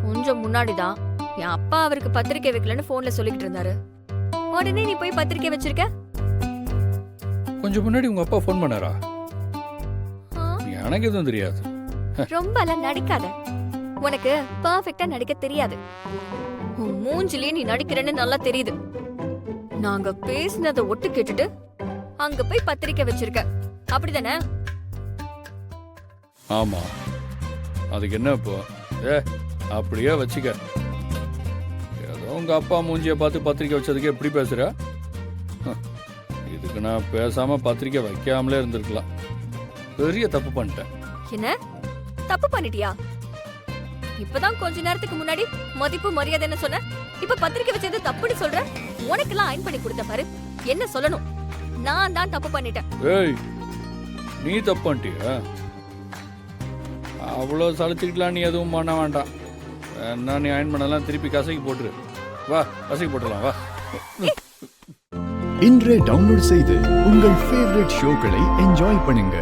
கொஞ்சம் முன்னாடிதான் என் அப்பா அவருக்கு பத்திரிக்கை வைக்கலன்னு போன்ல சொல்லிக்கிட்டு இருந்தாரு. உடனே நீ போய் பத்திரிக்கை வச்சிருக்க. கொஞ்சம் முன்னாடி உங்க அப்பா ஃபோன் பண்ணாரா? ஆ, எனக்கு எதுவும் தெரியாது. ரொம்ப எல்லாம் நடிக்காத. உனக்கு பெர்ஃபெக்ட்டா நடிக்க தெரியாது. உன் மூஞ்சிலே நீ நடிக்கிறேன்னு நல்லா தெரியுது. நாங்க பேசினதை ஒட்டு கேட்டுட்டு அங்க போய் பத்திரிக்கை வச்சிருக்க, அப்படிதானே? ஆமா, அதுக்கு என்ன இப்போ? அப்படியே வச்சுக்க. ஏதோ உங்க அப்பா மூஞ்சியை பார்த்து பத்திரிக்கை வச்சதுக்கு எப்படி பேசுற? இதுக்கு நான் பேசாம பத்திரிக்கை வைக்காமலே இருந்திருக்கலாம். பெரிய தப்பு பண்ணிட்டேன். என்ன தப்பு பண்ணிட்டியா? இப்பதான் கொஞ்ச நேரத்துக்கு முன்னாடி மதிப்பு மரியாதைன்னு சொன்ன, இப்ப பத்திரிக்கை வச்சது தப்புன்னு சொல்ற. உனக்கெல்லாம் அயன் பண்ணி கொடுத்த பாரு, என்ன சொல்லணும்? நான் தான் தப்பு பண்ணிட்டேன். ஏய், நீ தப்பு பண்ணிட்டியா? அவ்வளோ சலிச்சுக்கிட்டலாம் நீ எதுவும் பண்ண வேண்டாம். என்ன நீ அயன் பண்ணலாம், திருப்பி கசைக்கு போட்டுரு. வா, கசைக்கு போட்டுடலாம் வா. இன்றே டவுன்லோட் செய்து உங்கள் ஃபேவரட் ஷோக்களை என்ஜாய் பண்ணுங்க.